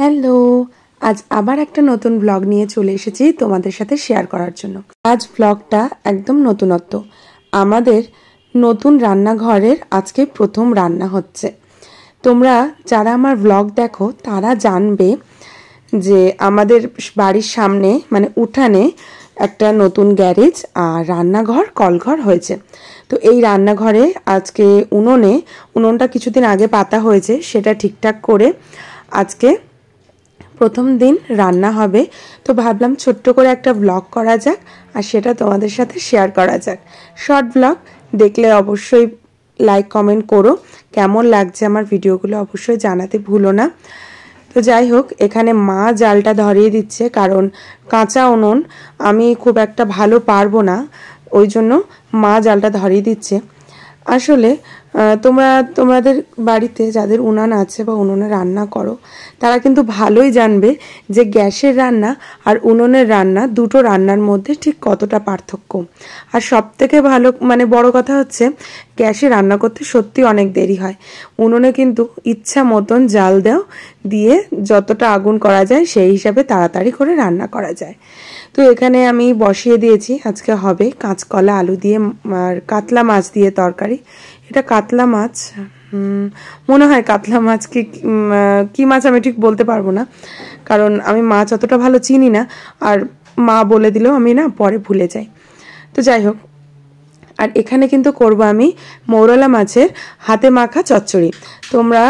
Hello, আজ আবার একটা নতুন ব্লগ নিয়ে চলে এসেছি তোমাদের সাথে শেয়ার করার জন্য। আজ ব্লগটা একদম নতুনত্ব। আমাদের নতুন রান্নাঘরের আজকে প্রথম রান্না হচ্ছে। তোমরা যারা আমার ব্লগ দেখো তারা জানবে যে আমাদের বাড়ির সামনে মানে উঠানে একটা নতুন গ্যারেজ আর রান্নাঘর কলঘর হয়েছে। তো এই রান্নাঘরে আজকে উনুনটা কিছুদিন আগে পাতা হয়েছে, সেটা ঠিকঠাক করে আজকে প্রথম দিন রান্না হবে। তো ভাবলাম ছোট্ট করে একটা ব্লগ করা যাক আর সেটা তোমাদের সাথে শেয়ার করা যাক। শর্ট ব্লগ দেখলে অবশ্যই লাইক কমেন্ট করো, কেমন লাগছে আমার ভিডিওগুলো অবশ্যই জানাতে ভুলো না। তো যাই হোক, এখানে মা জালটা ধরিয়ে দিচ্ছে, কারণ কাঁচা উনুন আমি খুব একটা ভালো পারবো না, ওই জন্য মা জালটা ধরিয়ে দিচ্ছে। আসলে তোমাদের বাড়িতে যাদের উনান আছে বা উনুনে রান্না করো তারা কিন্তু ভালোই জানবে যে গ্যাসের রান্না আর উনুনের রান্না দুটো রান্নার মধ্যে ঠিক কতটা পার্থক্য। আর সব থেকে ভালো মানে বড় কথা হচ্ছে গ্যাসে রান্না করতে সত্যি অনেক দেরি হয়। উনুনে কিন্তু ইচ্ছা মতন জাল দিয়ে যতটা আগুন করা যায় সেই হিসাবে তাড়াতাড়ি করে রান্না করা যায়। তো এখানে আমি বসিয়ে দিয়েছি, আজকে হবে কাঁচকলা আলু দিয়ে আর কাতলা মাছ দিয়ে তরকারি। এটা কাতলা মাছ, মনে হয় কাতলা মাছ কি মাছ আমি ঠিক বলতে পারবো না, কারণ আমি মাছ অতটা ভালো চিনি না, আর মা বলে দিলেও আমি না পরে ভুলে যাই। তো যাই হোক, আর এখানে কিন্তু করব আমি মৌরলা মাছের হাতে মাখা চচ্চড়ি। তোমরা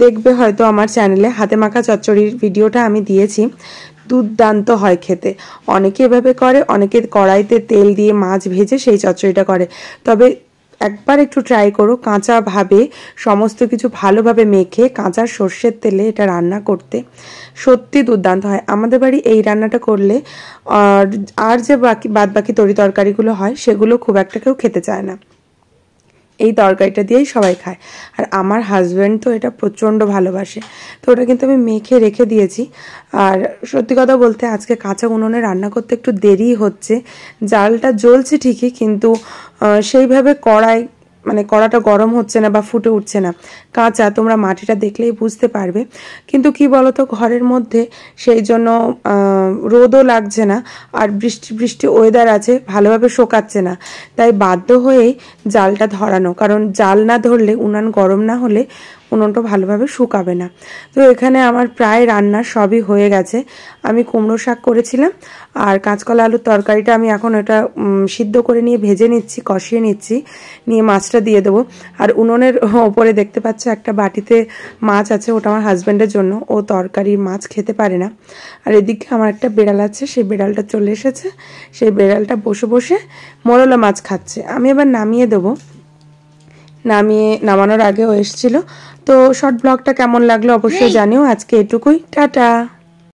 দেখবে হয়তো আমার চ্যানেলে হাতে মাখা চচ্চড়ির ভিডিওটা আমি দিয়েছি, দুর্দান্ত হয় খেতে। অনেকে এভাবে করে, অনেকে কড়াইতে তেল দিয়ে মাছ ভেজে সেই চচ্চড়িটা করে। তবে একবার একটু ট্রাই করো কাঁচাভাবে সমস্ত কিছু ভালোভাবে মেখে কাঁচা সর্ষের তেলে এটা রান্না করতে, সত্যি দুর্দান্ত হয়। আমাদের বাড়ি এই রান্নাটা করলে আর যে বাদ বাকি তরকারিগুলো হয় সেগুলো খুব একটা কেউ খেতে চায় না, এই তরকারিটা দিয়েই সবাই খায়। আর আমার হাজব্যান্ড তো এটা প্রচণ্ড ভালোবাসে, তো ওটা কিন্তু আমি মেখে রেখে দিয়েছি। আর সত্যি কথা বলতে আজকে কাঁচা উনুনে রান্না করতে একটু দেরি হচ্ছে, জালটা জ্বলছে ঠিকই কিন্তু সেইভাবে কড়াটা গরম হচ্ছে না বা ফুটে উঠছে না, কাঁচা। তোমরা মাটিটা দেখলেই বুঝতে পারবে। কিন্তু কি বলতো, ঘরের মধ্যে সেই জন্য রোদও লাগছে না, আর বৃষ্টি ওয়েদার আছে, ভালোভাবে শোকাচ্ছে না, তাই বাধ্য হয়েই জালটা ধরানো, কারণ জাল না ধরলে উনান গরম না হলে উনুনটা ভালোভাবে শুকাবে না। তো এখানে আমার প্রায় রান্না সবই হয়ে গেছে। আমি কুমড়ো শাক করেছিলাম আর কাঁচকলা আলুর তরকারিটা আমি এখন এটা সিদ্ধ করে নিয়ে ভেজে নিচ্ছি, কষিয়ে নিচ্ছি, নিয়ে মাছটা দিয়ে দেবো। আর উনুনের ওপরে দেখতে পাচ্ছ একটা বাটিতে মাছ আছে, ওটা আমার হাজব্যান্ডের জন্য, ও তরকারি মাছ খেতে পারে না। আর এদিকে আমার একটা বেড়াল আছে, সেই বেড়ালটা চলে এসেছে, সেই বেড়ালটা বসে বসে মোরলা মাছ খাচ্ছে। আমি এবার নামিয়ে দেবো, নামানোর আগেও এসেছিল। তো শর্ট ব্লগটা কেমন লাগলো অবশ্যই জানিও। আজকে এটুকুই, টাটা।